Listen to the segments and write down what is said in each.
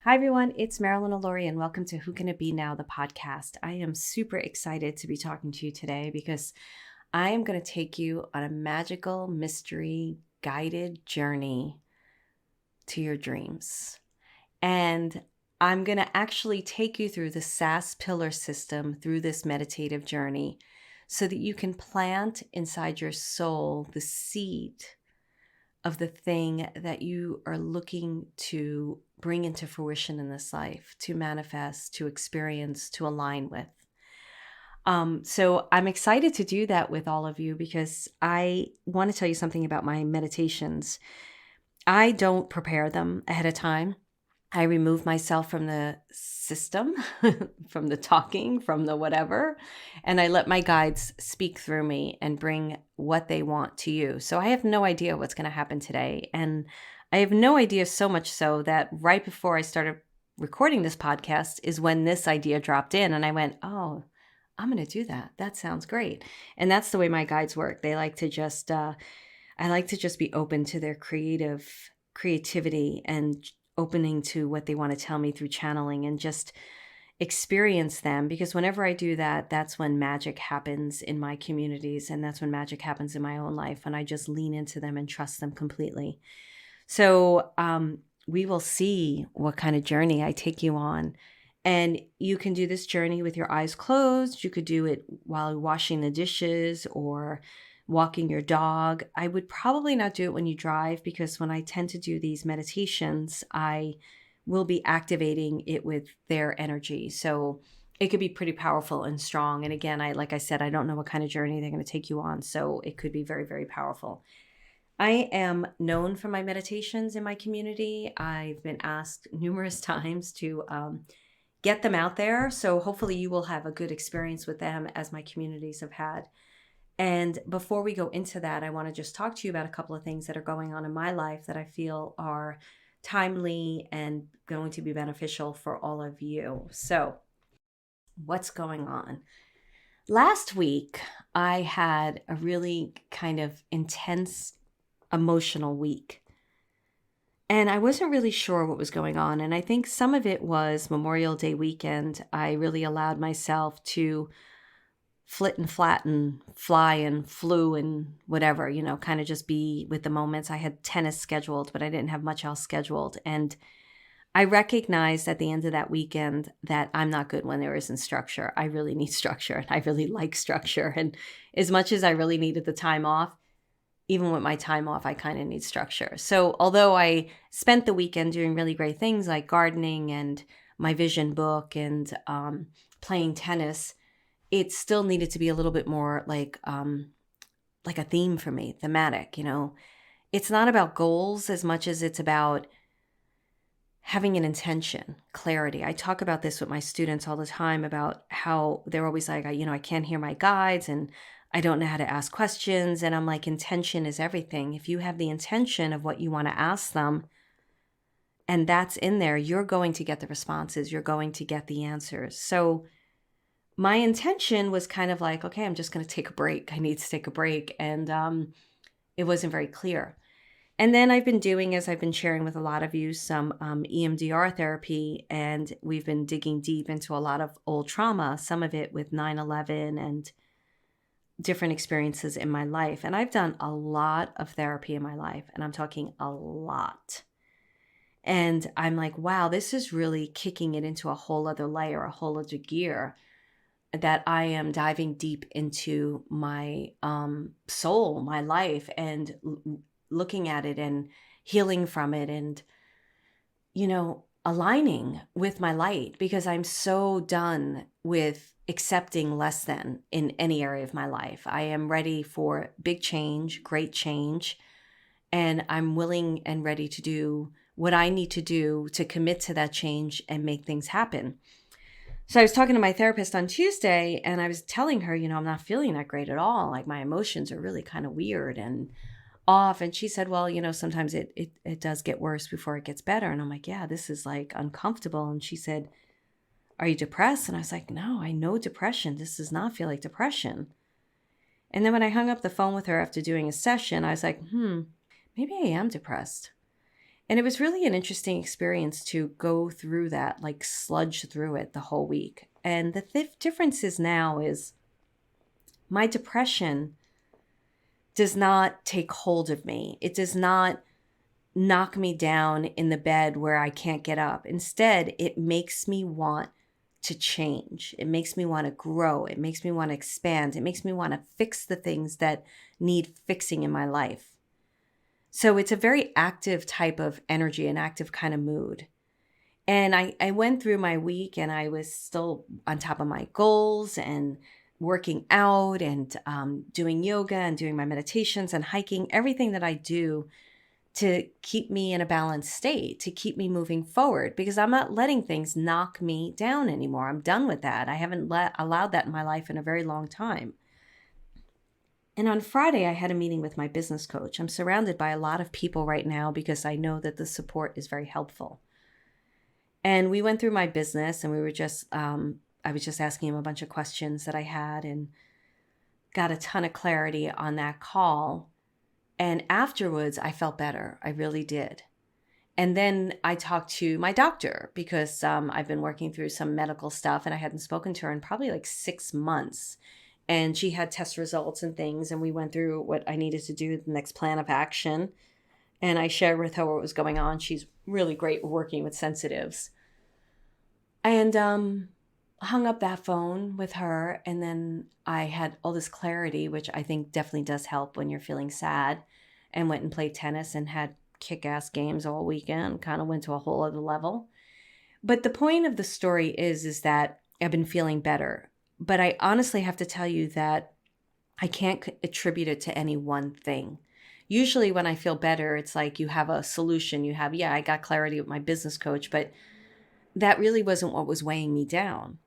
Hi, everyone. It's Marilyn, Alauria, and welcome to Who Can It Be Now, the podcast. I am super excited to be talking to you today because I am going to take you on a magical, mystery, guided journey to your dreams. And I'm going to actually take you through the SAS pillar system through this meditative journey so that you can plant inside your soul the seed of the thing that you are looking to bring into fruition in this life, to manifest, to experience, to align with. So I'm excited to do that with all of you because I want to tell you something about my meditations. I don't prepare them ahead of time. I remove myself from the system, from the talking, from the whatever, and I let my guides speak through me and bring what they want to you. So I have no idea what's going to happen today. And I have no idea, so much so that right before I started recording this podcast is when this idea dropped in. And I went, oh, I'm going to do that. That sounds great. And that's the way my guides work. They like to just, I like to just be open to their creativity and opening to what they want to tell me through channeling and just experience them. Because whenever I do that, that's when magic happens in my communities. And that's when magic happens in my own life. And I just lean into them and trust them completely. So we will see what kind of journey I take you on. And you can do this journey with your eyes closed. You could do it while washing the dishes or walking your dog. I would probably not do it when you drive because when I tend to do these meditations, I will be activating it with their energy. So it could be pretty powerful and strong. And again, like I said, I don't know what kind of journey they're going to take you on. So it could be very, very powerful. I am known for my meditations in my community. I've been asked numerous times to get them out there. So hopefully you will have a good experience with them as my communities have had. And before we go into that, I want to just talk to you about a couple of things that are going on in my life that I feel are timely and going to be beneficial for all of you. So, what's going on? Last week, I had a really kind of intense emotional week. And I wasn't really sure what was going on. And I think some of it was Memorial Day weekend. I really allowed myself to flit and flatten, fly and flew and whatever, kind of just be with the moments. I had tennis scheduled, but I didn't have much else scheduled. And I recognized at the end of that weekend that I'm not good when there isn't structure. I really need structure and I really like structure. And as much as I really needed the time off, even with my time off, I kind of need structure. So although I spent the weekend doing really great things like gardening and my vision book and playing tennis, it still needed to be a little bit more like a theme for me, thematic, It's not about goals as much as it's about having an intention, clarity. I talk about this with my students all the time about how they're always like, I can't hear my guides and I don't know how to ask questions. And I'm like, intention is everything. If you have the intention of what you want to ask them, and that's in there, you're going to get the responses. You're going to get the answers. So my intention was kind of like, okay, I'm just going to take a break. I need to take a break. And it wasn't very clear. And then I've been doing, as I've been sharing with a lot of you, some EMDR therapy. And we've been digging deep into a lot of old trauma, some of it with 9/11 and different experiences in my life. And I've done a lot of therapy in my life. And I'm talking a lot. And I'm like, wow, this is really kicking it into a whole other layer, a whole other gear, that I am diving deep into my soul, my life, and looking at it and healing from it and, aligning with my light, because I'm so done with accepting less than in any area of my life. I am ready for big change, great change, and I'm willing and ready to do what I need to do to commit to that change and make things happen. So I was talking to my therapist on Tuesday and I was telling her, I'm not feeling that great at all. Like my emotions are really kind of weird and off. And she said, well, sometimes it does get worse before it gets better. And I'm like, yeah, this is like uncomfortable. And she said, are you depressed? And I was like, no, I know depression. This does not feel like depression. And then when I hung up the phone with her after doing a session, I was like, maybe I am depressed. And it was really an interesting experience to go through that, like sludge through it the whole week. And the difference is now is my depression does not take hold of me. It does not knock me down in the bed where I can't get up. Instead, it makes me want to change. It makes me want to grow. It makes me want to expand. It makes me want to fix the things that need fixing in my life. So it's a very active type of energy, an active kind of mood. And I went through my week and I was still on top of my goals and working out and doing yoga and doing my meditations and hiking, everything that I do to keep me in a balanced state, to keep me moving forward, because I'm not letting things knock me down anymore. I'm done with that. I haven't allowed that in my life in a very long time. And on Friday, I had a meeting with my business coach. I'm surrounded by a lot of people right now because I know that the support is very helpful. And we went through my business and we were just, I was just asking him a bunch of questions that I had and got a ton of clarity on that call. And afterwards, I felt better. I really did. And then I talked to my doctor because I've been working through some medical stuff and I hadn't spoken to her in probably like 6 months. And she had test results and things. And we went through what I needed to do, the next plan of action. And I shared with her what was going on. She's really great working with sensitives. And hung up that phone with her. And then I had all this clarity, which I think definitely does help when you're feeling sad, and went and played tennis and had kick-ass games all weekend, kind of went to a whole other level. But the point of the story is that I've been feeling better. But I honestly have to tell you that I can't attribute it to any one thing. Usually when I feel better, it's like you have a solution. You have, I got clarity with my business coach, but that really wasn't what was weighing me down.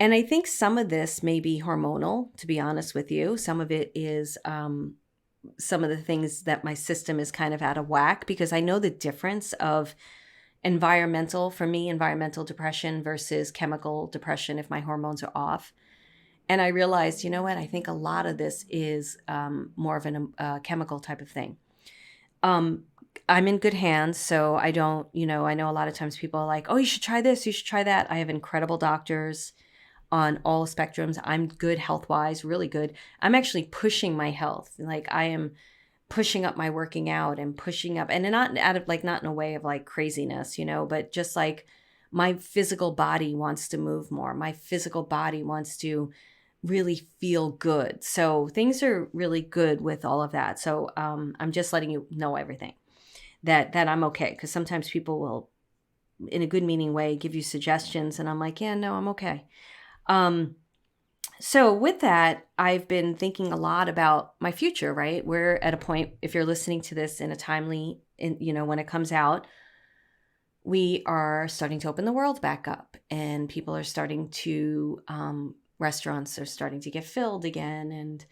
And I think some of this may be hormonal, to be honest with you. Some of it is some of the things that my system is kind of out of whack, because I know the difference of environmental depression versus chemical depression if my hormones are off. And I realized, you know what, I think a lot of this is more of a chemical type of thing. I'm in good hands, so I don't, I know a lot of times people are like, oh, you should try this, you should try that. I have incredible doctors on all spectrums. I'm good health-wise, really good. I'm actually pushing my health. Like I am pushing up my working out and pushing up, and not out of not in a way of like craziness, but just like my physical body wants to move more. My physical body wants to really feel good. So things are really good with all of that. So I'm just letting you know everything that I'm okay. Because sometimes people will, in a good meaning way, give you suggestions. And I'm like, yeah, no, I'm okay. So with that, I've been thinking a lot about my future, right? We're at a point, if you're listening to this in a timely, when it comes out, we are starting to open the world back up and people are starting to, restaurants are starting to get filled again. And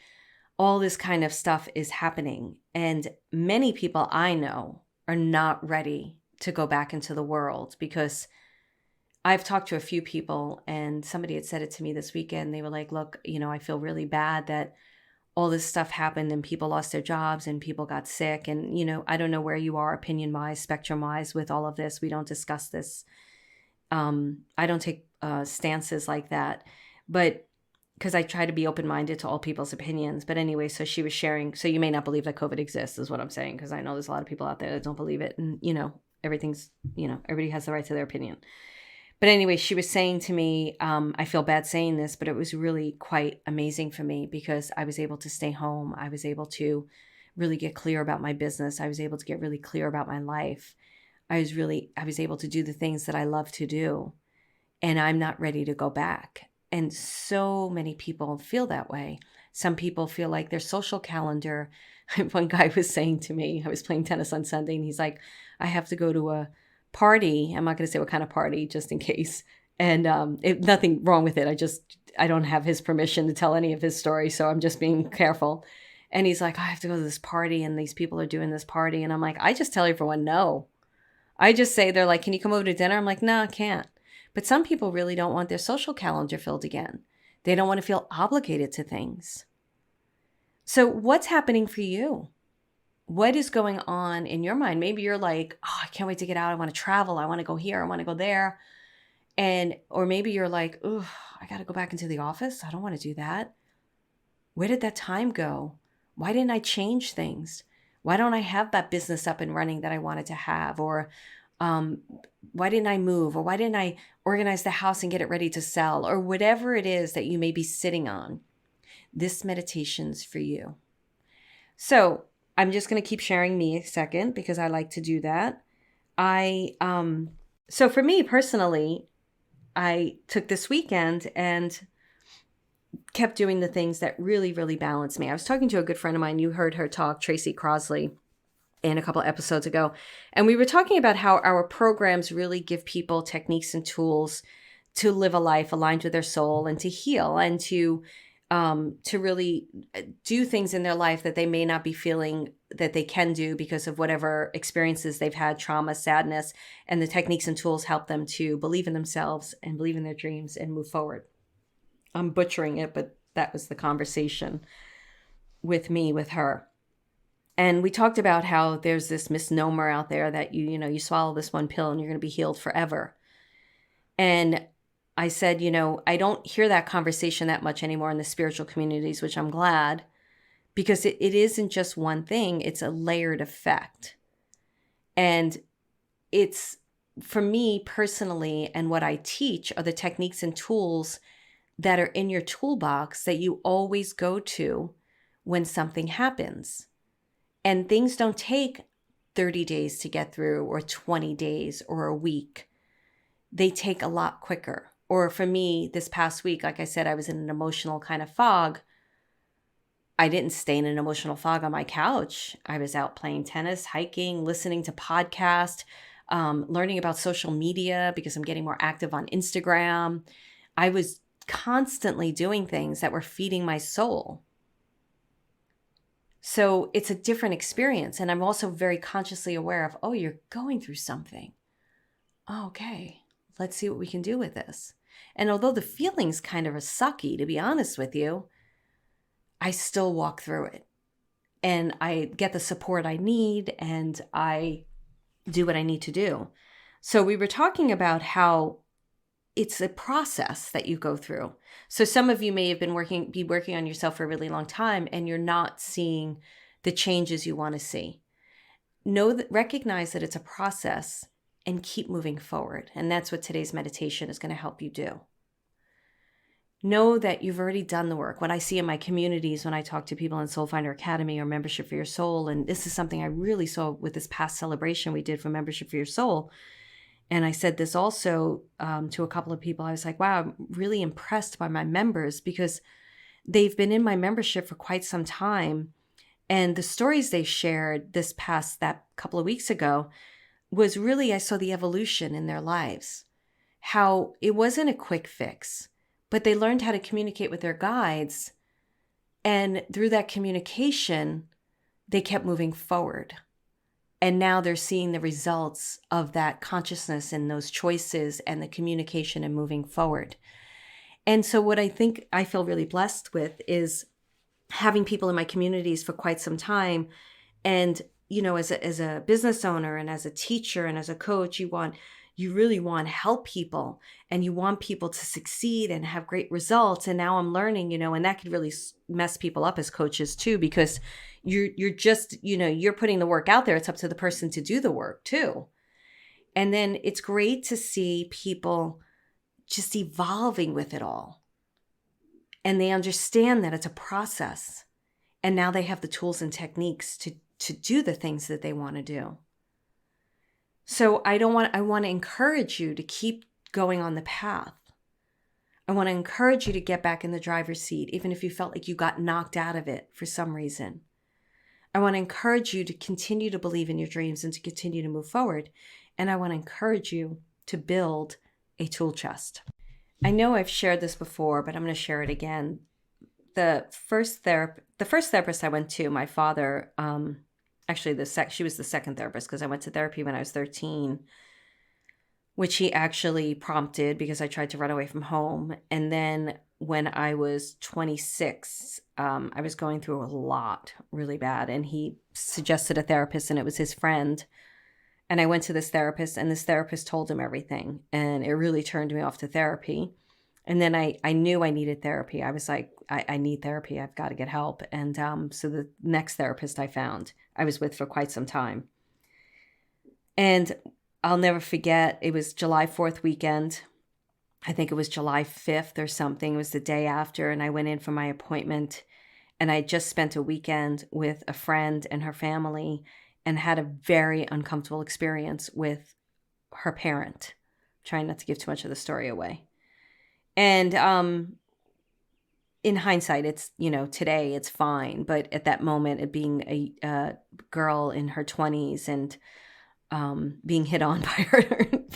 all this kind of stuff is happening. And many people I know are not ready to go back into the world, because I've talked to a few people and somebody had said it to me this weekend. They were like, look, I feel really bad that all this stuff happened and people lost their jobs and people got sick. And, I don't know where you are opinion-wise, spectrum-wise with all of this. We don't discuss this. I don't take stances like that, but because I try to be open-minded to all people's opinions. But anyway, so she was sharing, so you may not believe that COVID exists is what I'm saying, because I know there's a lot of people out there that don't believe it. And, everything's, everybody has the right to their opinion. But anyway, she was saying to me, I feel bad saying this, but it was really quite amazing for me because I was able to stay home. I was able to really get clear about my business. I was able to get really clear about my life. I was able to do the things that I love to do. And I'm not ready to go back. And so many people feel that way. Some people feel like their social calendar. One guy was saying to me, I was playing tennis on Sunday, and he's like, I have to go to a party. I'm not going to say what kind of party, just in case. And nothing wrong with it. I don't have his permission to tell any of his story, so I'm just being careful. And he's like, I have to go to this party, and these people are doing this party. And I'm like, I just tell everyone no. I just say, they're like, can you come over to dinner? I'm like, no, I can't. But some people really don't want their social calendar filled again. They don't want to feel obligated to things. So what's happening for you? what is going on in your mind? Maybe you're like, oh, I can't wait to get out. I want to travel. I want to go here. I want to go there. Or maybe you're like, oh, I got to go back into the office. I don't want to do that. Where did that time go? Why didn't I change things? Why don't I have that business up and running that I wanted to have? Or why didn't I move? Or why didn't I organize the house and get it ready to sell? Or whatever it is that you may be sitting on. This meditation's for you. So I'm just going to keep sharing me a second because I like to do that. So for me personally, I took this weekend and kept doing the things that really, really balanced me. I was talking to a good friend of mine. You heard her talk, Tracy Crosley, in a couple of episodes ago. And we were talking about how our programs really give people techniques and tools to live a life aligned with their soul and to heal and to really do things in their life that they may not be feeling that they can do because of whatever experiences they've had, trauma, sadness, and the techniques and tools help them to believe in themselves and believe in their dreams and move forward. I'm butchering it, but that was the conversation with her. And we talked about how there's this misnomer out there that you swallow this one pill and you're going to be healed forever. And I said, I don't hear that conversation that much anymore in the spiritual communities, which I'm glad, because it isn't just one thing. It's a layered effect. And it's, for me personally, and what I teach are the techniques and tools that are in your toolbox that you always go to when something happens. And things don't take 30 days to get through or 20 days or a week. They take a lot quicker. Or for me, this past week, like I said, I was in an emotional kind of fog. I didn't stay in an emotional fog on my couch. I was out playing tennis, hiking, listening to podcasts, learning about social media because I'm getting more active on Instagram. I was constantly doing things that were feeding my soul. So it's a different experience. And I'm also very consciously aware of, oh, you're going through something. Oh, okay, let's see what we can do with this. And although the feelings kind of are sucky, to be honest with you, I still walk through it. And I get the support I need and I do what I need to do. So we were talking about how it's a process that you go through. So some of you may have been working on yourself for a really long time and you're not seeing the changes you want to see. Recognize that it's a process and keep moving forward. And that's what today's meditation is going to help you do. Know that you've already done the work. What I see in my communities when I talk to people in Soul Finder Academy or Membership for Your Soul, and this is something I really saw with this past celebration we did for Membership for Your Soul. And I said this also to a couple of people. I was like, wow, I'm really impressed by my members because they've been in my membership for quite some time. And the stories they shared that couple of weeks ago was really, I saw the evolution in their lives, how it wasn't a quick fix, but they learned how to communicate with their guides. And through that communication, they kept moving forward. And now they're seeing the results of that consciousness and those choices and the communication and moving forward. And so what I think I feel really blessed with is having people in my communities for quite some time. And, as a business owner and as a teacher and as a coach, you really want to help people and you want people to succeed and have great results. And now I'm learning, and that could really mess people up as coaches too, because you're just, you're putting the work out there. It's up to the person to do the work too. And then it's great to see people just evolving with it all. And they understand that it's a process. And now they have the tools and techniques to do the things that they want to do. So I want to encourage you to keep going on the path. I want to encourage you to get back in the driver's seat, even if you felt like you got knocked out of it for some reason. I want to encourage you to continue to believe in your dreams and to continue to move forward. And I want to encourage you to build a tool chest. I know I've shared this before, but I'm going to share it again. The first therapist I went to, my father, she was the second therapist because I went to therapy when I was 13, which he actually prompted because I tried to run away from home. And then when I was 26. I was going through a lot, really bad, and he suggested a therapist, and it was his friend. And I went to this therapist, and this therapist told him everything, and it really turned me off to therapy. And then I knew I needed therapy. I was like, I need therapy. I've got to get help. And so the next therapist I found, I was with for quite some time. And I'll never forget, it was July 4th weekend. I think it was July 5th or something. It was the day after, and I went in for my appointment. And I just spent a weekend with a friend and her family and had a very uncomfortable experience with her parent. Trying not to give too much of the story away. And in hindsight, it's, today it's fine. But at that moment, it being a girl in her 20s and being hit on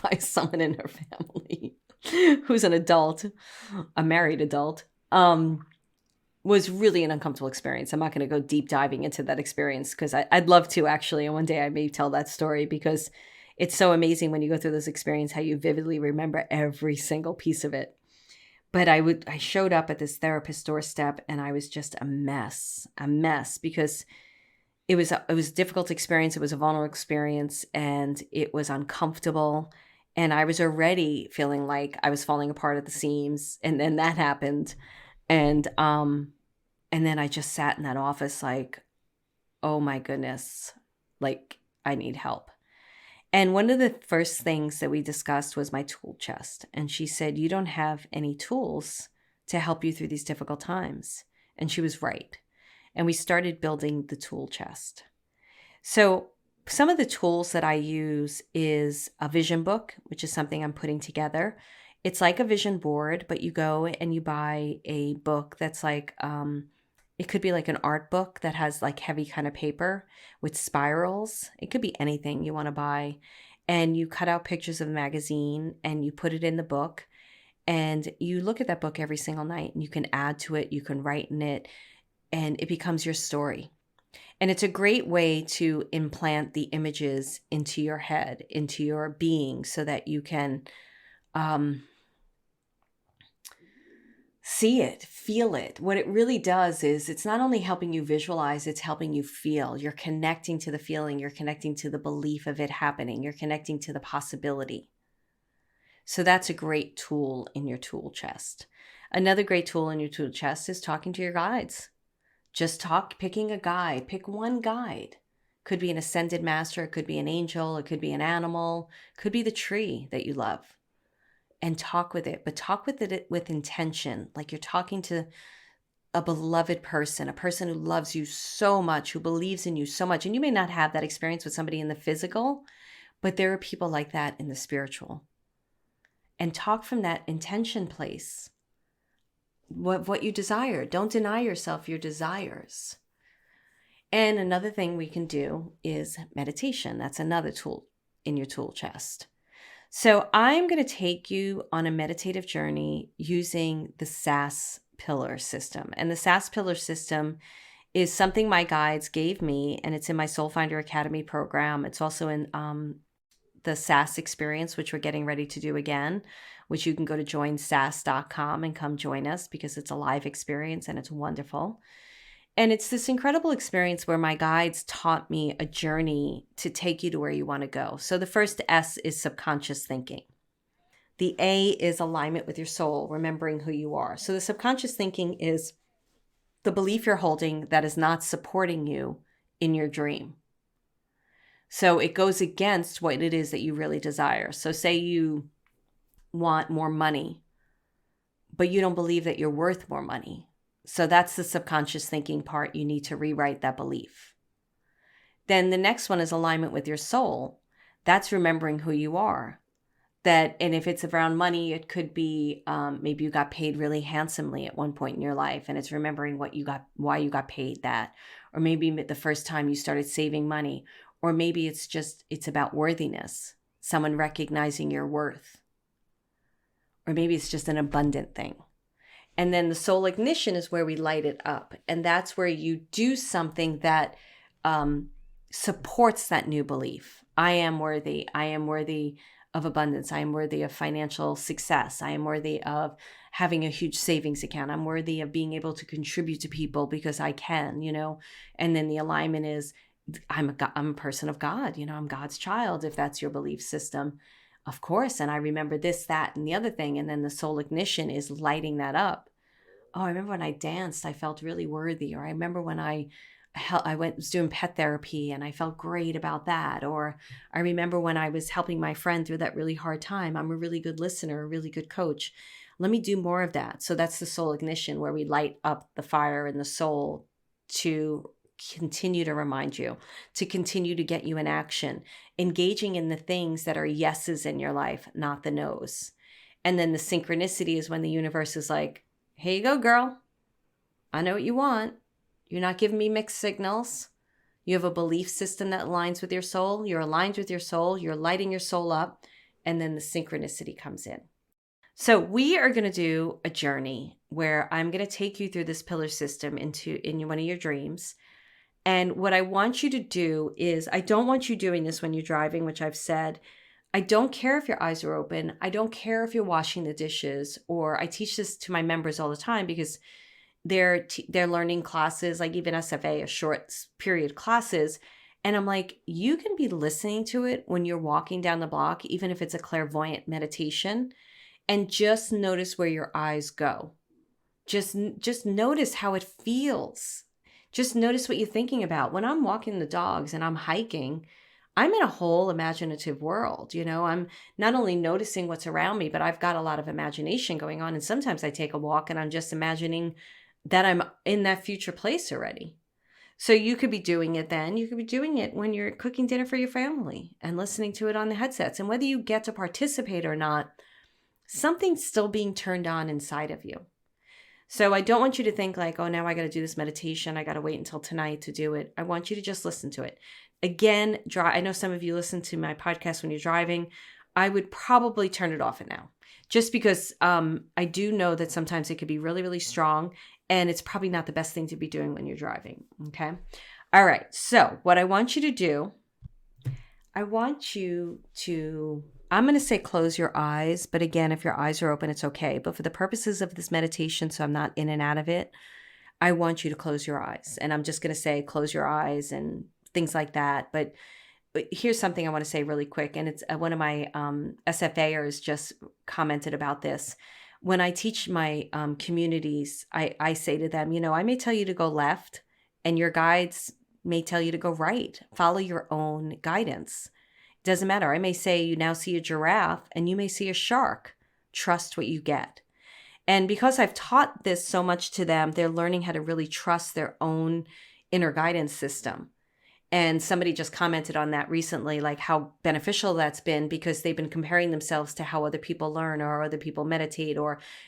by someone in her family who's an adult, a married adult, was really an uncomfortable experience. I'm not going to go deep diving into that experience because I'd love to, actually. And one day I may tell that story because it's so amazing when you go through this experience, how you vividly remember every single piece of it. But I showed up at this therapist's doorstep and I was just a mess because it was a difficult experience. It was a vulnerable experience and it was uncomfortable. And I was already feeling like I was falling apart at the seams. And then that happened. And then I just sat in that office like, oh my goodness, like I need help. And one of the first things that we discussed was my tool chest. And she said, you don't have any tools to help you through these difficult times. And she was right. And we started building the tool chest. So some of the tools that I use is a vision book, which is something I'm putting together. It's like a vision board, but you go and you buy a book that's like, it could be like an art book that has like heavy kind of paper with spirals. It could be anything you want to buy. And you cut out pictures of the magazine and you put it in the book. And you look at that book every single night and you can add to it. You can write in it and it becomes your story. And it's a great way to implant the images into your head, into your being so that you can see it, feel it. What it really does is it's not only helping you visualize, it's helping you feel. You're connecting to the feeling. You're connecting to the belief of it happening. You're connecting to the possibility. So that's a great tool in your tool chest. Another great tool in your tool chest is talking to your guides. Just picking a guide. Pick one guide. Could be an ascended master. It could be an angel. It could be an animal. It could be the tree that you love. And talk with it, but talk with it with intention, like you're talking to a beloved person, a person who loves you so much, who believes in you so much. And you may not have that experience with somebody in the physical, but there are people like that in the spiritual. And talk from that intention place. What you desire. Don't deny yourself your desires. And another thing we can do is meditation. That's another tool in your tool chest. So I'm going to take you on a meditative journey using the SAS pillar system. And the SAS pillar system is something my guides gave me, and it's in my Soul Finder Academy program. It's also in the SAS experience, which we're getting ready to do again, which you can go to joinsas.com and come join us because it's a live experience and it's wonderful. And it's this incredible experience where my guides taught me a journey to take you to where you want to go. So the first S is subconscious thinking. The A is alignment with your soul, remembering who you are. So the subconscious thinking is the belief you're holding that is not supporting you in your dream. So it goes against what it is that you really desire. So say you want more money, but you don't believe that you're worth more money. So that's the subconscious thinking part. You need to rewrite that belief. Then the next one is alignment with your soul. That's remembering who you are. And if it's around money, it could be maybe you got paid really handsomely at one point in your life, and it's remembering why you got paid that. Or maybe the first time you started saving money. Or maybe it's about worthiness, someone recognizing your worth. Or maybe it's just an abundant thing. And then the soul ignition is where we light it up. And that's where you do something that supports that new belief. I am worthy. I am worthy of abundance. I am worthy of financial success. I am worthy of having a huge savings account. I'm worthy of being able to contribute to people because I can, and then the alignment is I'm a person of God, I'm God's child, if that's your belief system, of course. And I remember this, that, and the other thing. And then the soul ignition is lighting that up. Oh, I remember when I danced, I felt really worthy. Or I remember when I was doing pet therapy and I felt great about that. Or I remember when I was helping my friend through that really hard time. I'm a really good listener, a really good coach. Let me do more of that. So that's the soul ignition, where we light up the fire in the soul to continue to remind you, to continue to get you in action, engaging in the things that are yeses in your life, not the nos. And then the synchronicity is when the universe is like, here you go, girl. I know what you want. You're not giving me mixed signals. You have a belief system that aligns with your soul. You're aligned with your soul. You're lighting your soul up. And then the synchronicity comes in. So we are going to do a journey where I'm going to take you through this pillar system in one of your dreams. And what I want you to do is, I don't want you doing this when you're driving, which I've said. I don't care if your eyes are open. I don't care if you're washing the dishes, or I teach this to my members all the time because they're learning classes, like even SFA, a short period classes. And I'm like, you can be listening to it when you're walking down the block, even if it's a clairvoyant meditation, and just notice where your eyes go. Just notice how it feels. Just notice what you're thinking about. When I'm walking the dogs and I'm hiking, I'm in a whole imaginative world. I'm not only noticing what's around me, but I've got a lot of imagination going on. And sometimes I take a walk and I'm just imagining that I'm in that future place already. So you could be doing it then. You could be doing it when you're cooking dinner for your family and listening to it on the headsets. And whether you get to participate or not, something's still being turned on inside of you. So I don't want you to think like, oh, now I got to do this meditation. I got to wait until tonight to do it. I want you to just listen to it. Again, I know some of you listen to my podcast when you're driving. I would probably turn it off now, just because I do know that sometimes it could be really, really strong, and it's probably not the best thing to be doing when you're driving. Okay. All right. So what I want you to do, I'm going to say close your eyes, but again, if your eyes are open, it's okay. But for the purposes of this meditation, so I'm not in and out of it, I want you to close your eyes. And I'm just going to say close your eyes and things like that. But here's something I want to say really quick. And it's one of my SFAers just commented about this. When I teach my communities, I say to them, I may tell you to go left and your guides may tell you to go right. Follow your own guidance. Doesn't matter. I may say you now see a giraffe and you may see a shark. Trust what you get. And because I've taught this so much to them, they're learning how to really trust their own inner guidance system. And somebody just commented on that recently, like how beneficial that's been, because they've been comparing themselves to how other people learn or other people meditate,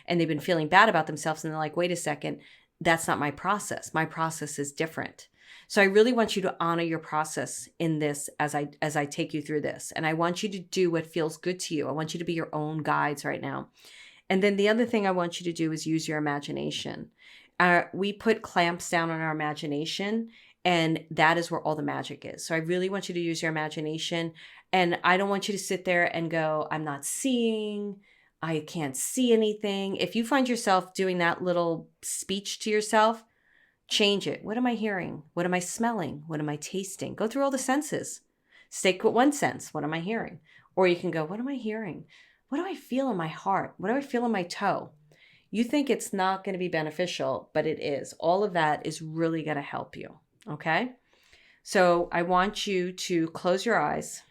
and they've been feeling bad about themselves. And they're like, wait a second, that's not my process. My process is different. So I really want you to honor your process in this as I take you through this. And I want you to do what feels good to you. I want you to be your own guides right now. And then the other thing I want you to do is use your imagination. We put clamps down on our imagination, and that is where all the magic is. So I really want you to use your imagination. And I don't want you to sit there and go, I'm not seeing, I can't see anything. If you find yourself doing that little speech to yourself, change it. What am I hearing? What am I smelling? What am I tasting? Go through all the senses. Stick with one sense. What am I hearing? Or you can go, what am I hearing? What do I feel in my heart? What do I feel in my toe? You think it's not going to be beneficial, but it is. All of that is really going to help you. Okay? So I want you to close your eyes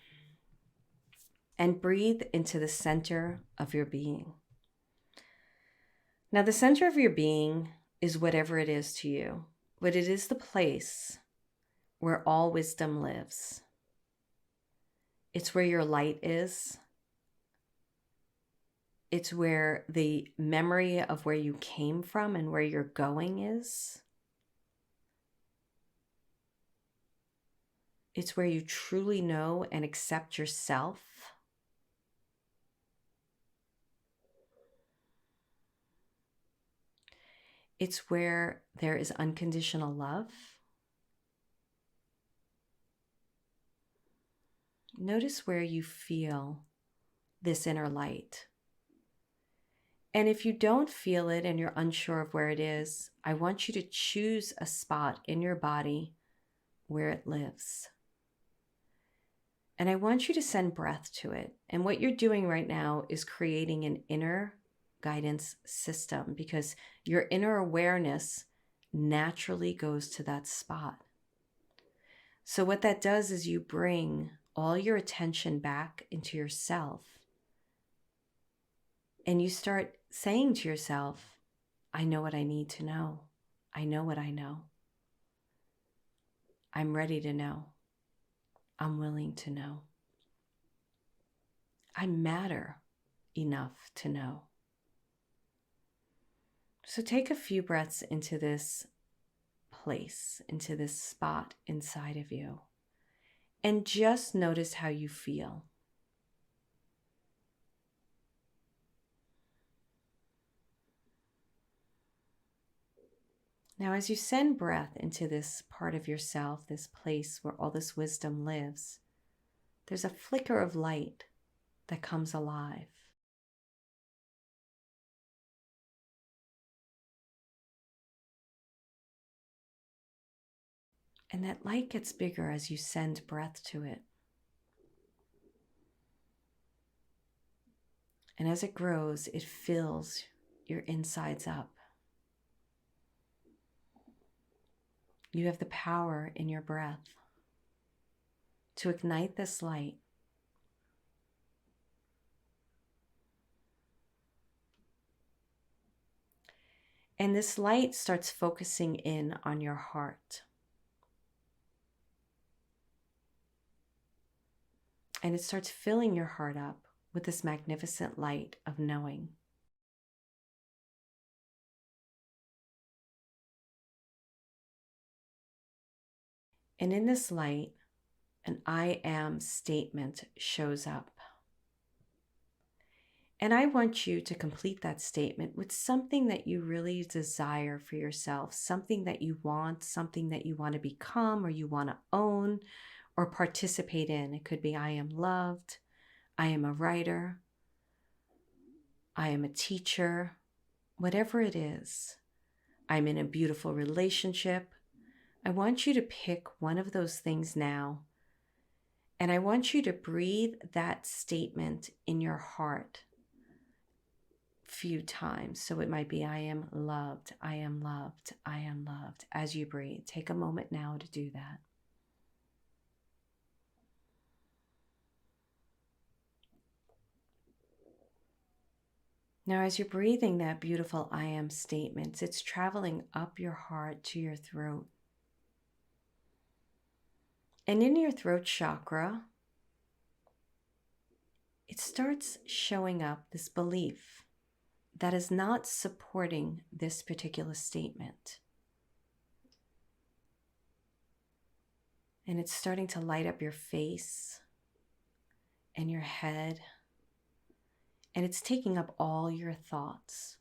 and breathe into the center of your being. Now, the center of your being is whatever it is to you, but it is the place where all wisdom lives. It's where your light is. It's where the memory of where you came from and where you're going is. It's where you truly know and accept yourself. It's where there is unconditional love. Notice where you feel this inner light. And if you don't feel it and you're unsure of where it is, I want you to choose a spot in your body where it lives. And I want you to send breath to it. And what you're doing right now is creating an inner guidance system, because your inner awareness naturally goes to that spot. So what that does is you bring all your attention back into yourself, and you start saying to yourself, I know what I need to know. I know what I know. I'm ready to know. I'm willing to know. I matter enough to know. So take a few breaths into this place, into this spot inside of you, and just notice how you feel. Now, as you send breath into this part of yourself, this place where all this wisdom lives, there's a flicker of light that comes alive. And that light gets bigger as you send breath to it. And as it grows, it fills your insides up. You have the power in your breath to ignite this light. And this light starts focusing in on your heart. And it starts filling your heart up with this magnificent light of knowing. And in this light, an I am statement shows up. And I want you to complete that statement with something that you really desire for yourself, something that you want to become, or you want to own or participate in. It could be I am loved, I am a writer, I am a teacher, whatever it is. I'm in a beautiful relationship. I want you to pick one of those things now, and I want you to breathe that statement in your heart a few times. So it might be, I am loved, I am loved, I am loved. As you breathe, take a moment now to do that. Now, as you're breathing that beautiful I am statement, it's traveling up your heart to your throat. And in your throat chakra, it starts showing up this belief that is not supporting this particular statement. And it's starting to light up your face and your head, and it's taking up all your thoughts.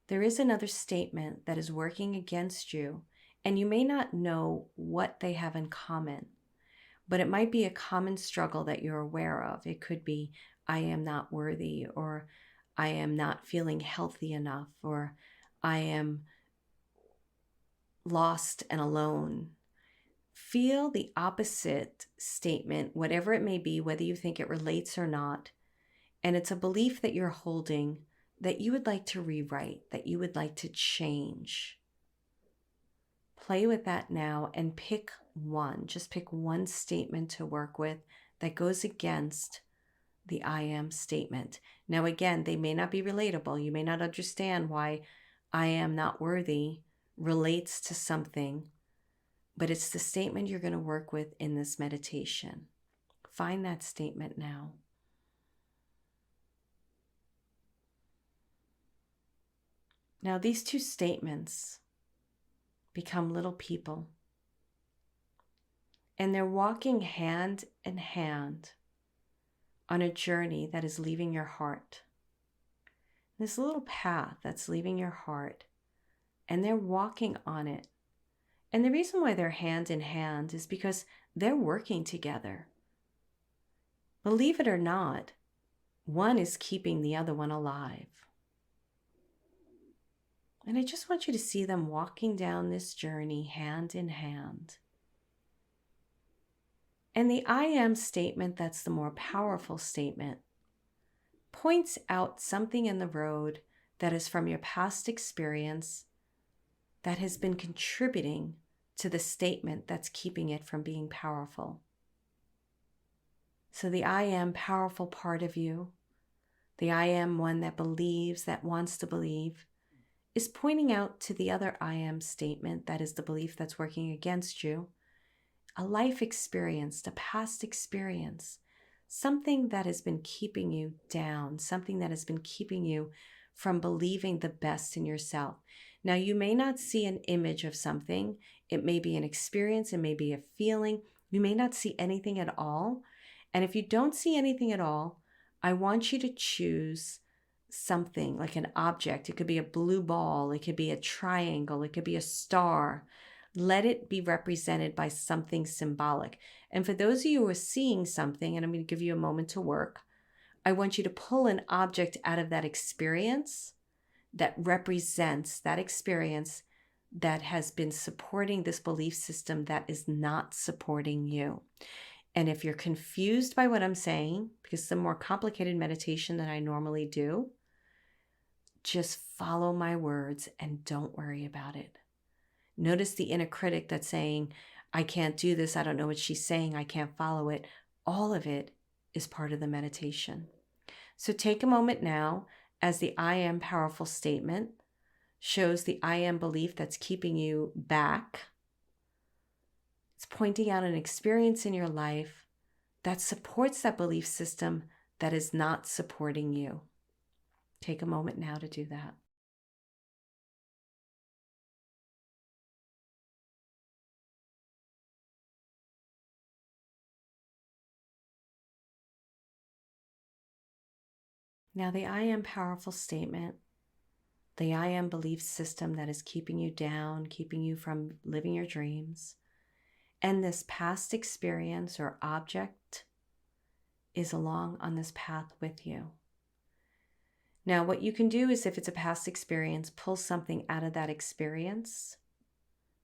There is another statement that is working against you, and you may not know what they have in common, but it might be a common struggle that you're aware of. It could be, I am not worthy, or I am not feeling healthy enough, or I am lost and alone. Feel the opposite statement, whatever it may be, whether you think it relates or not, and it's a belief that you're holding that you would like to rewrite, that you would like to change. Play with that now and pick one. Just pick one statement to work with that goes against the I am statement. Now, again, they may not be relatable. You may not understand why I am not worthy relates to something, but it's the statement you're going to work with in this meditation. Find that statement now. Now, these two statements become little people, and they're walking hand in hand on a journey that is leaving your heart. This little path that's leaving your heart, and they're walking on it. And the reason why they're hand in hand is because they're working together. Believe it or not, one is keeping the other one alive. And I just want you to see them walking down this journey hand in hand. And the I am statement, that's the more powerful statement, points out something in the road that is from your past experience that has been contributing to the statement that's keeping it from being powerful. So the I am powerful part of you, the I am one that believes, that wants to believe, is pointing out to the other I am statement, that is the belief that's working against you, a life experience, a past experience, something that has been keeping you down, something that has been keeping you from believing the best in yourself. Now, you may not see an image of something. It may be an experience. It may be a feeling. You may not see anything at all. And if you don't see anything at all, I want you to choose something like an object. It could be a blue ball. It could be a triangle. It could be a star. Let it be represented by something symbolic. And for those of you who are seeing something, and I'm going to give you a moment to work, I want you to pull an object out of that experience that represents that experience that has been supporting this belief system that is not supporting you. And if you're confused by what I'm saying, because it's a more complicated meditation than I normally do, just follow my words and don't worry about it. Notice the inner critic that's saying, I can't do this. I don't know what she's saying. I can't follow it. All of it is part of the meditation. So take a moment now as the I am powerful statement shows the I am belief that's keeping you back. It's pointing out an experience in your life that supports that belief system that is not supporting you. Take a moment now to do that. Now, the I am powerful statement, the I am belief system that is keeping you down, keeping you from living your dreams, and this past experience or object is along on this path with you. Now, what you can do is, if it's a past experience, pull something out of that experience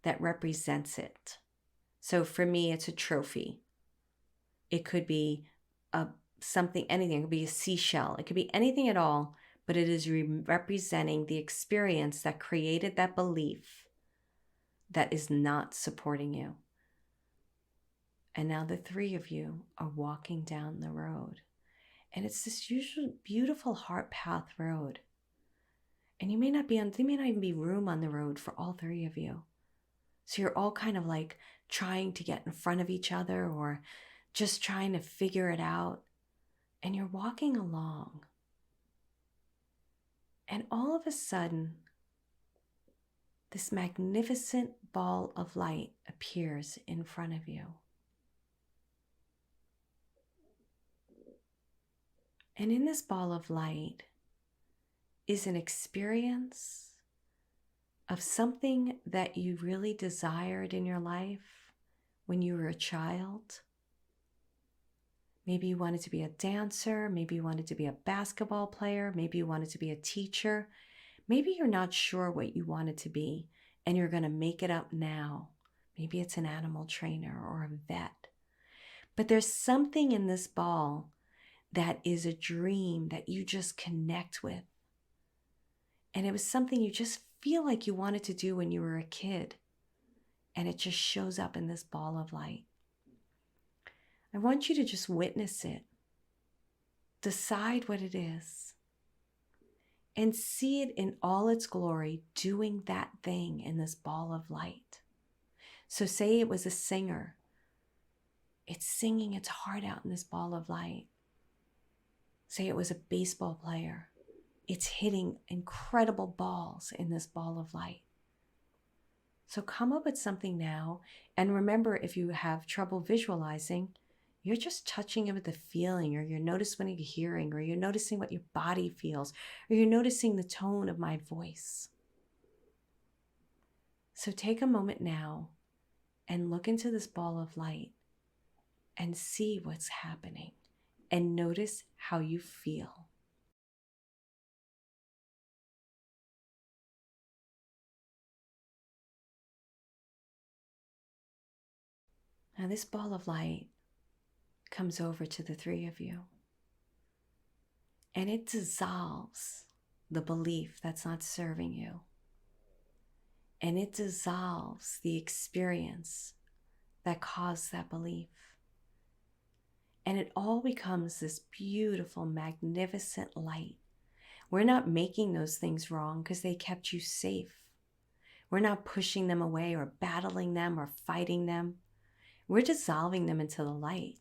that represents it. So for me, it's a trophy. It could be something, anything. It could be a seashell. It could be anything at all, but it is representing the experience that created that belief that is not supporting you. And now the three of you are walking down the road. And it's this usually beautiful heart path road. And there may not even be room on the road for all three of you. So you're all kind of like trying to get in front of each other or just trying to figure it out. And you're walking along. And all of a sudden, this magnificent ball of light appears in front of you. And in this ball of light is an experience of something that you really desired in your life when you were a child. Maybe you wanted to be a dancer. Maybe you wanted to be a basketball player. Maybe you wanted to be a teacher. Maybe you're not sure what you wanted to be and you're going to make it up now. Maybe it's an animal trainer or a vet. But there's something in this ball that is a dream that you just connect with. And it was something you just feel like you wanted to do when you were a kid. And it just shows up in this ball of light. I want you to just witness it. Decide what it is. And see it in all its glory doing that thing in this ball of light. So say it was a singer. It's singing its heart out in this ball of light. Say it was a baseball player. It's hitting incredible balls in this ball of light. So come up with something now. And remember, if you have trouble visualizing, you're just touching it with the feeling, or you're noticing what you're hearing, or you're noticing what your body feels, or you're noticing the tone of my voice. So take a moment now and look into this ball of light and see what's happening. and notice how you feel. Now this ball of light comes over to the three of you, and it dissolves the belief that's not serving you. And it dissolves the experience that caused that belief. And it all becomes this beautiful, magnificent light. We're not making those things wrong because they kept you safe. We're not pushing them away or battling them or fighting them. We're dissolving them into the light.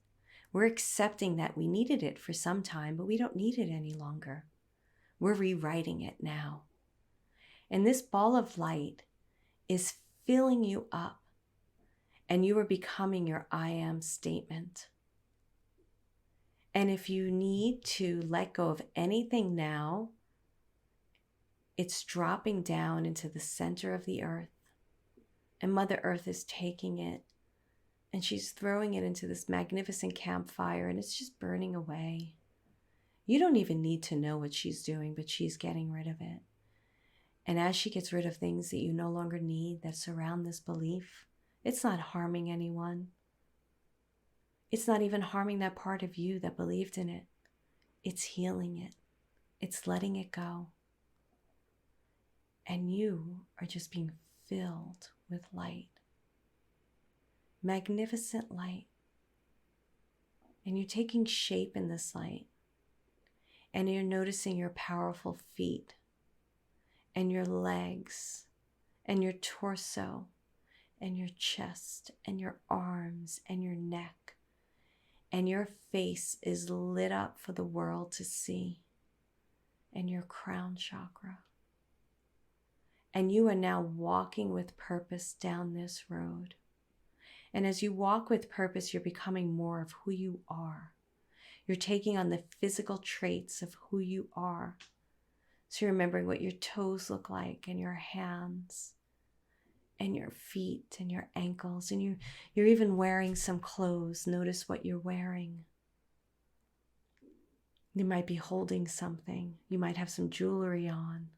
We're accepting that we needed it for some time, but we don't need it any longer. We're rewriting it now. And this ball of light is filling you up, and you are becoming your I am statement. And if you need to let go of anything now, it's dropping down into the center of the earth, and Mother Earth is taking it, and she's throwing it into this magnificent campfire, and it's just burning away. You don't even need to know what she's doing, but she's getting rid of it. And as she gets rid of things that you no longer need that surround this belief, it's not harming anyone. It's not even harming that part of you that believed in it. It's healing it. It's letting it go. And you are just being filled with light. Magnificent light. And you're taking shape in this light. And you're noticing your powerful feet and your legs and your torso and your chest and your arms and your neck. And your face is lit up for the world to see. And your crown chakra. And you are now walking with purpose down this road. And as you walk with purpose, you're becoming more of who you are. You're taking on the physical traits of who you are. So you're remembering what your toes look like, and your hands, and your feet, and your ankles. And you're even wearing some clothes. Notice what you're wearing. You might be holding something. You might have some jewelry on.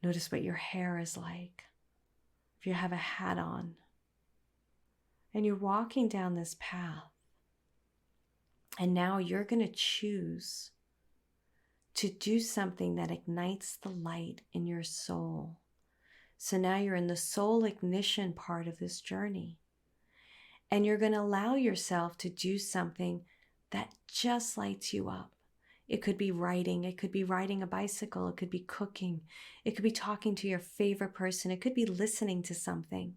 Notice what your hair is like. If you have a hat on. And you're walking down this path. And now you're going to choose to do something that ignites the light in your soul. So now you're in the soul ignition part of this journey. And you're going to allow yourself to do something that just lights you up. It could be writing. It could be riding a bicycle. It could be cooking. It could be talking to your favorite person. It could be listening to something.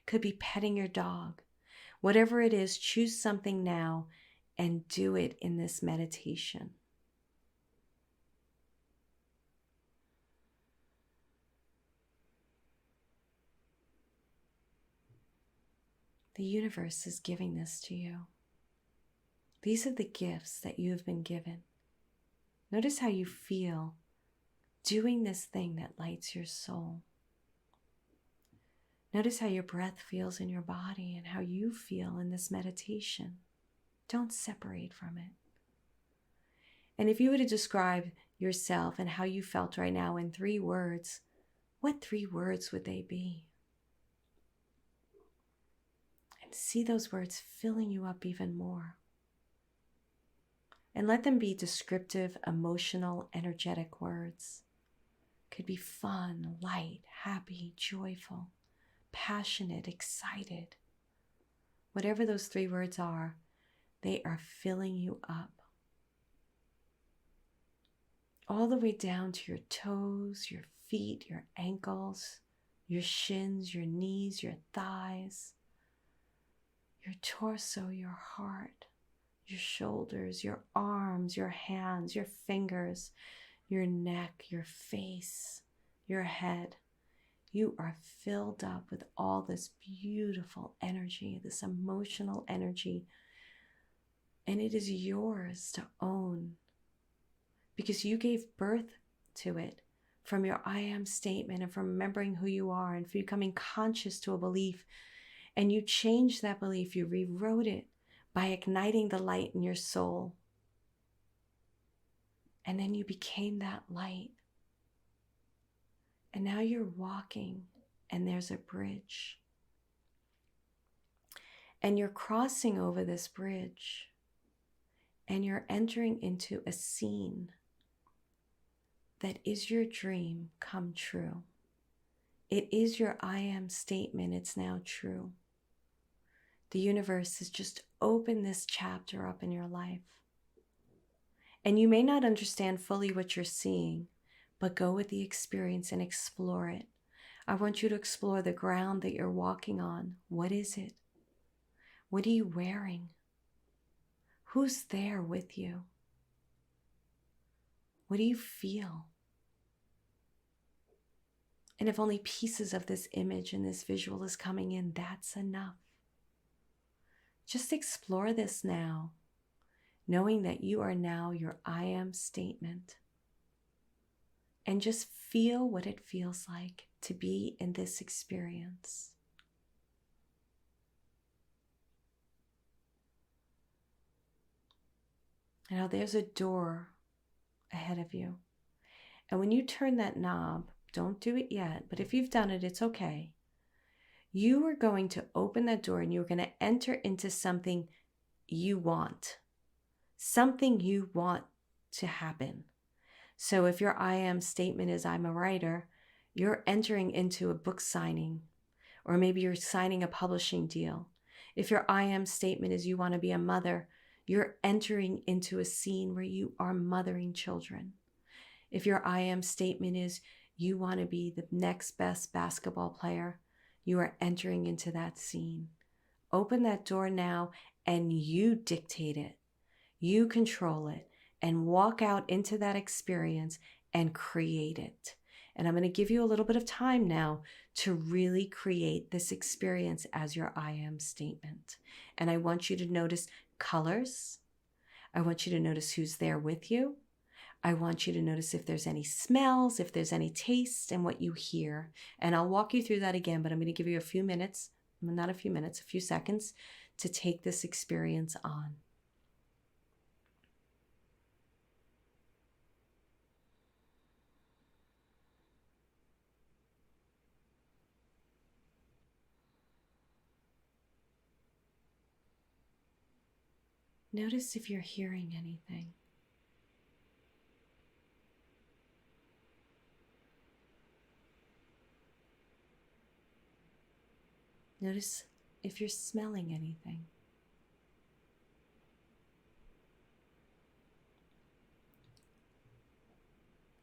It could be petting your dog. Whatever it is, choose something now and do it in this meditation. The universe is giving this to you. These are the gifts that you have been given. Notice how you feel doing this thing that lights your soul. Notice how your breath feels in your body and how you feel in this meditation. Don't separate from it. And if you were to describe yourself and how you felt right now in 3 words, what 3 words would they be? And see those words filling you up even more. And let them be descriptive, emotional, energetic words. Could be fun, light, happy, joyful, passionate, excited. Whatever those 3 words are, they are filling you up. All the way down to your toes, your feet, your ankles, your shins, your knees, your thighs, your torso, your heart, your shoulders, your arms, your hands, your fingers, your neck, your face, your head. You are filled up with all this beautiful energy, this emotional energy, and it is yours to own because you gave birth to it from your I am statement and from remembering who you are and from becoming conscious to a belief. And you changed that belief, you rewrote it by igniting the light in your soul. And then you became that light. And now you're walking and there's a bridge. And you're crossing over this bridge and you're entering into a scene that is your dream come true. It is your I am statement. It's now true. The universe has just opened this chapter up in your life. And you may not understand fully what you're seeing, but go with the experience and explore it. I want you to explore the ground that you're walking on. What is it? What are you wearing? Who's there with you? What do you feel? And if only pieces of this image and this visual is coming in, that's enough. Just explore this now, knowing that you are now your I am statement. And just feel what it feels like to be in this experience. Now there's a door ahead of you. And when you turn that knob, don't do it yet, but if you've done it, it's okay. You are going to open that door and you're going to enter into something you want. Something you want to happen. So if your I am statement is I'm a writer, you're entering into a book signing, or maybe you're signing a publishing deal. If your I am statement is you want to be a mother, you're entering into a scene where you are mothering children. If your I am statement is you want to be the next best basketball player, you are entering into that scene. Open that door now and you dictate it. You control it and walk out into that experience and create it. And I'm going to give you a little bit of time now to really create this experience as your I am statement. And I want you to notice colors. I want you to notice who's there with you. I want you to notice if there's any smells, if there's any tastes, and what you hear. And I'll walk you through that again, but I'm going to give you a few minutes, not a few minutes, a few seconds to take this experience on. Notice if you're hearing anything. Notice if you're smelling anything.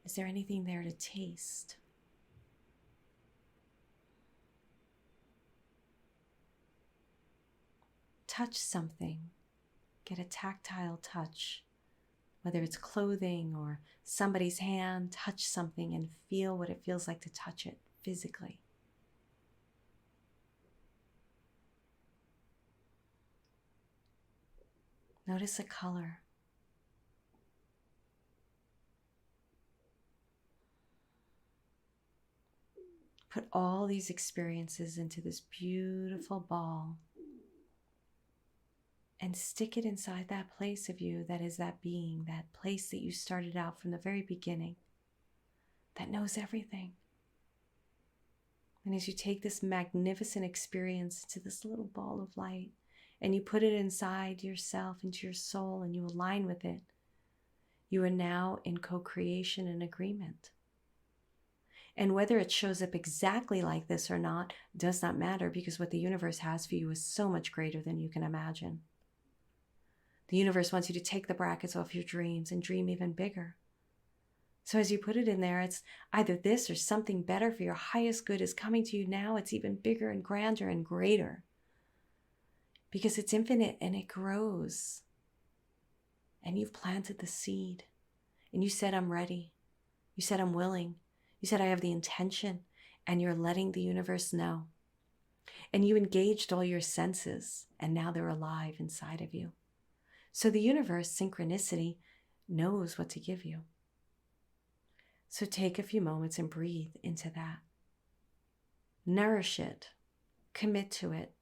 Is there anything there to taste? Touch something. Get a tactile touch. Whether it's clothing or somebody's hand, touch something and feel what it feels like to touch it physically. Notice a color. Put all these experiences into this beautiful ball and stick it inside that place of you that is that being, that place that you started out from the very beginning, that knows everything. And as you take this magnificent experience to this little ball of light and you put it inside yourself, into your soul, and you align with it, you are now in co-creation and agreement. And whether it shows up exactly like this or not does not matter, because what the universe has for you is so much greater than you can imagine. The universe wants you to take the brackets off your dreams and dream even bigger. So as you put it in there, it's either this or something better for your highest good is coming to you now. It's even bigger and grander and greater because it's infinite and it grows. And you've planted the seed and you said, I'm ready. You said, I'm willing. You said, I have the intention, and you're letting the universe know. And you engaged all your senses and now they're alive inside of you. So the universe, synchronicity, knows what to give you. So take a few moments and breathe into that. Nourish it. Commit to it.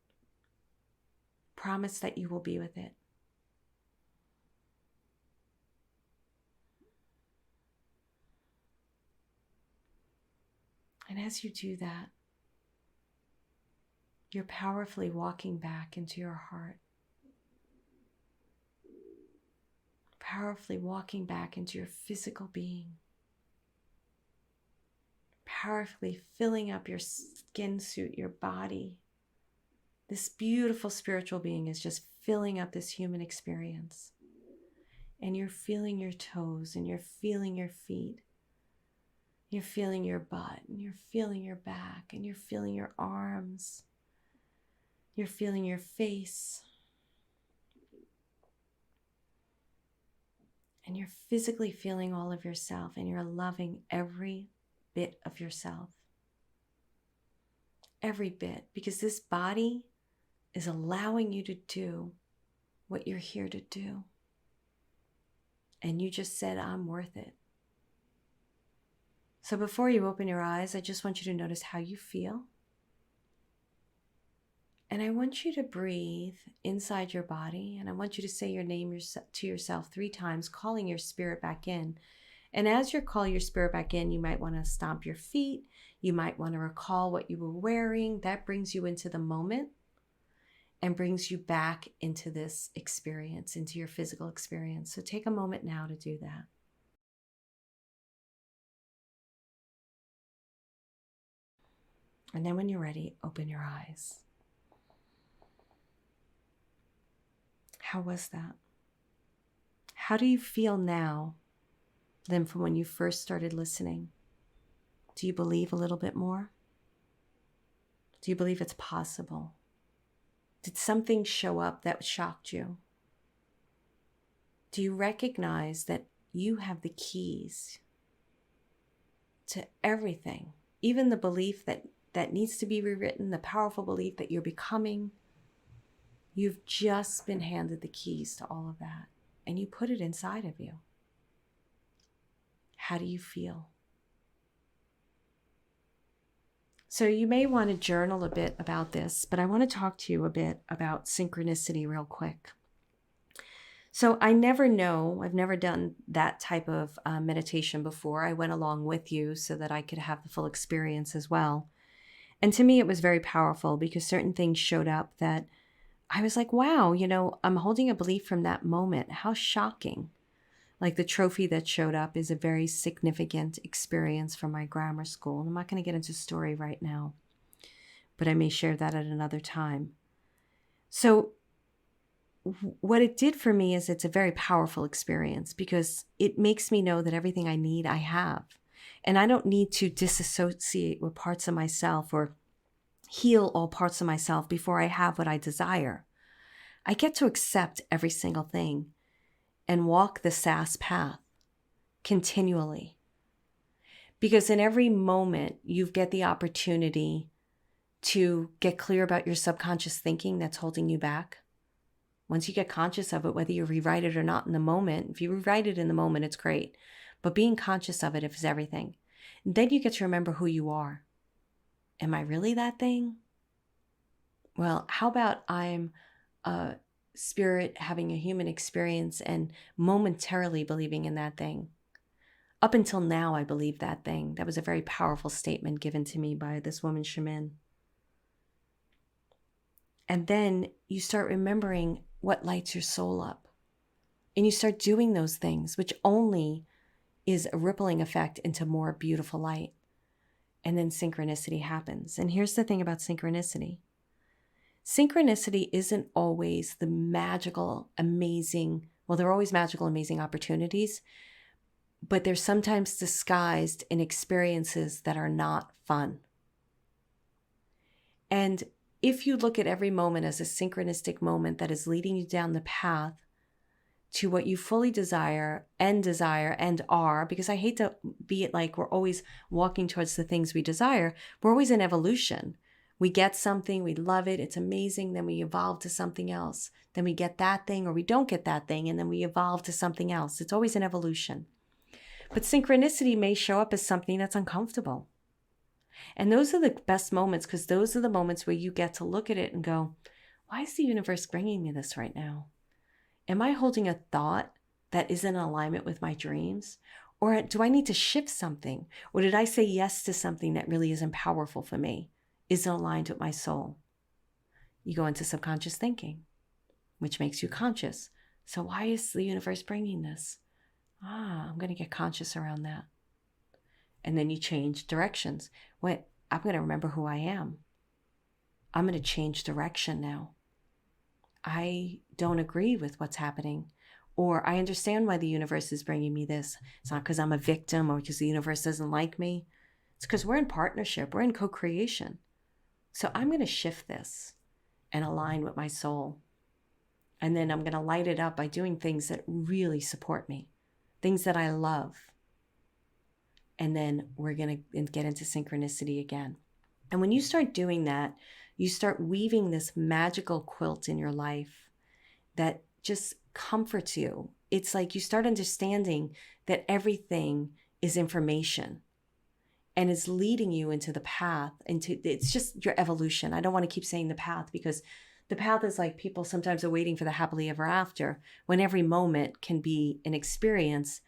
Promise that you will be with it. And as you do that, you're powerfully walking back into your heart. Powerfully walking back into your physical being. Powerfully filling up your skin suit, your body. This beautiful spiritual being is just filling up this human experience. And you're feeling your toes, and you're feeling your feet. You're feeling your butt, and you're feeling your back, and you're feeling your arms. You're feeling your face. And you're physically feeling all of yourself, and you're loving every bit of yourself. Every bit, because this body is allowing you to do what you're here to do. And you just said, I'm worth it. So before you open your eyes, I just want you to notice how you feel. And I want you to breathe inside your body, and I want you to say your name to yourself 3 times, calling your spirit back in. And as you call your spirit back in, you might want to stomp your feet. You might want to recall what you were wearing. That brings you into the moment and brings you back into this experience, into your physical experience. So take a moment now to do that. And then when you're ready, open your eyes. How was that? How do you feel now than from when you first started listening? Do you believe a little bit more? Do you believe it's possible? Did something show up that shocked you? Do you recognize that you have the keys to everything? Even the belief that needs to be rewritten, the powerful belief that you're becoming. You've just been handed the keys to all of that, and you put it inside of you. How do you feel? So you may want to journal a bit about this, but I want to talk to you a bit about synchronicity real quick. So I never know, I've never done that type of meditation before. I went along with you so that I could have the full experience as well. And to me, it was very powerful because certain things showed up that I was like, wow, I'm holding a belief from that moment. How shocking. Like the trophy that showed up is a very significant experience from my grammar school. And I'm not going to get into story right now, but I may share that at another time. So what it did for me is it's a very powerful experience because it makes me know that everything I need, I have. And I don't need to disassociate with parts of myself or heal all parts of myself before I have what I desire. I get to accept every single thing and walk the SAS path continually. Because in every moment, you get the opportunity to get clear about your subconscious thinking that's holding you back. Once you get conscious of it, whether you rewrite it or not in the moment, if you rewrite it in the moment, it's great. But being conscious of it is everything. And then you get to remember who you are. Am I really that thing? Well, how about I'm a spirit having a human experience and momentarily believing in that thing? Up until now, I believe that thing. That was a very powerful statement given to me by this woman, shaman. And then you start remembering what lights your soul up. And you start doing those things, which only is a rippling effect into more beautiful light. And then synchronicity happens. And here's the thing about synchronicity. Synchronicity isn't always the magical, amazing, well, they're always magical, amazing opportunities, but they're sometimes disguised in experiences that are not fun. And if you look at every moment as a synchronistic moment that is leading you down the path to what you fully desire and are, because I hate to be it like we're always walking towards the things we desire. We're always in evolution. We get something, we love it, it's amazing, then we evolve to something else. Then we get that thing or we don't get that thing, and then we evolve to something else. It's always an evolution. But synchronicity may show up as something that's uncomfortable. And those are the best moments because those are the moments where you get to look at it and go, why is the universe bringing me this right now? Am I holding a thought that isn't in alignment with my dreams? Or do I need to shift something? Or did I say yes to something that really isn't powerful for me, isn't aligned with my soul? You go into subconscious thinking, which makes you conscious. So why is the universe bringing this? I'm going to get conscious around that. And then you change directions. Wait, I'm going to remember who I am. I'm going to change direction now. I don't agree with what's happening. Or I understand why the universe is bringing me this. It's not because I'm a victim or because the universe doesn't like me. It's because we're in partnership. We're in co-creation. So I'm going to shift this and align with my soul. And then I'm going to light it up by doing things that really support me, things that I love. And then we're going to get into synchronicity again. And when you start doing that, you start weaving this magical quilt in your life that just comforts you. It's like you start understanding that everything is information and is leading you into the path, it's just your evolution. I don't want to keep saying the path because the path is like people sometimes are waiting for the happily ever after, when every moment can be an experience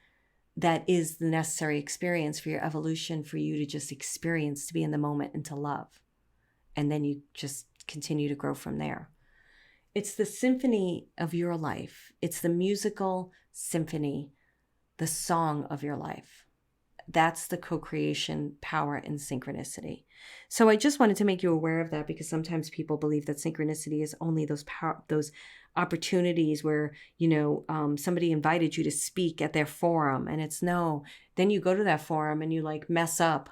that is the necessary experience for your evolution, for you to just experience, to be in the moment and to love. And then you just continue to grow from there. It's the symphony of your life. It's the musical symphony, the song of your life. That's the co-creation power in synchronicity. So I just wanted to make you aware of that, because sometimes people believe that synchronicity is only those opportunities where, somebody invited you to speak at their forum, and it's no. Then you go to that forum and you like mess up.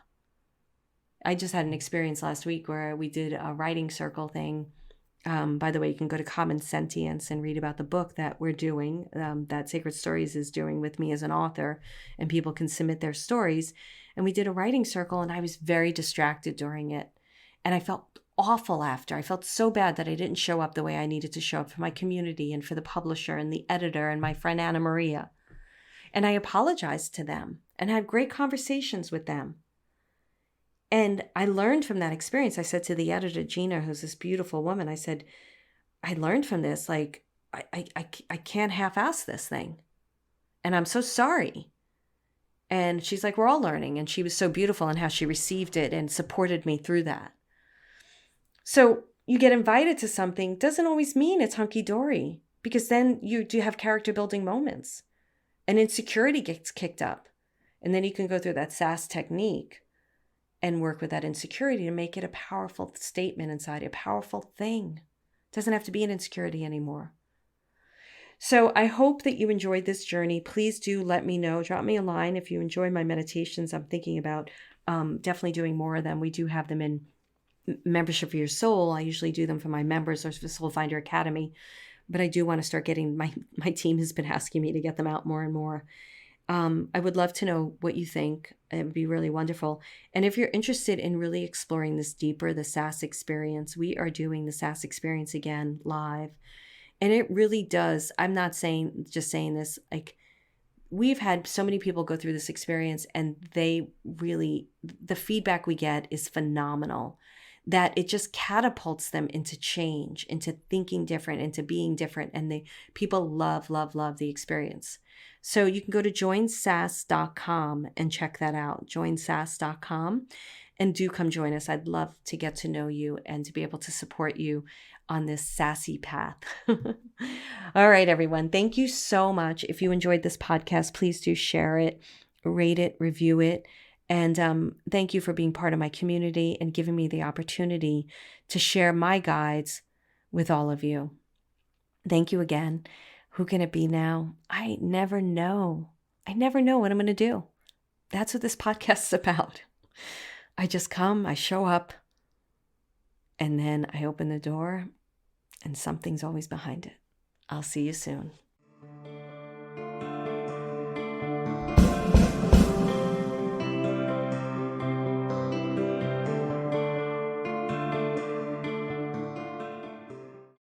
I just had an experience last week where we did a writing circle thing. By the way, you can go to Common Sentience and read about the book that we're doing, that Sacred Stories is doing with me as an author, and people can submit their stories. And we did a writing circle, and I was very distracted during it. And I felt awful after. I felt so bad that I didn't show up the way I needed to show up for my community and for the publisher and the editor and my friend Anna Maria. And I apologized to them and had great conversations with them. And I learned from that experience. I said to the editor, Gina, who's this beautiful woman, I said, I learned from this, like, I can't half-ass this thing. And I'm so sorry. And she's like, we're all learning. And she was so beautiful in how she received it and supported me through that. So you get invited to something doesn't always mean it's hunky-dory, because then you do have character building moments and insecurity gets kicked up. And then you can go through that SAS technique and work with that insecurity to make it a powerful statement inside, a powerful thing. It doesn't have to be an insecurity anymore. So I hope that you enjoyed this journey. Please do let me know. Drop me a line if you enjoy my meditations. I'm thinking about definitely doing more of them. We do have them in Membership for Your Soul. I usually do them for my members or for Soul Finder Academy. But I do want to start getting, my team has been asking me to get them out more and more. I would love to know what you think. It would be really wonderful. And if you're interested in really exploring this deeper, the SAS experience, we are doing the SAS experience again live. And it really does. I'm not saying this, like, we've had so many people go through this experience, and the feedback we get is phenomenal, that it just catapults them into change, into thinking different, into being different. And people love, love, love the experience. So you can go to joinsas.com and check that out, joinsas.com, and do come join us. I'd love to get to know you and to be able to support you on this sassy path. All right, everyone. Thank you so much. If you enjoyed this podcast, please do share it, rate it, review it. And thank you for being part of my community and giving me the opportunity to share my guides with all of you. Thank you again. Who can it be now? I never know. I never know what I'm going to do. That's what this podcast is about. I just come, I show up, and then I open the door, and something's always behind it. I'll see you soon.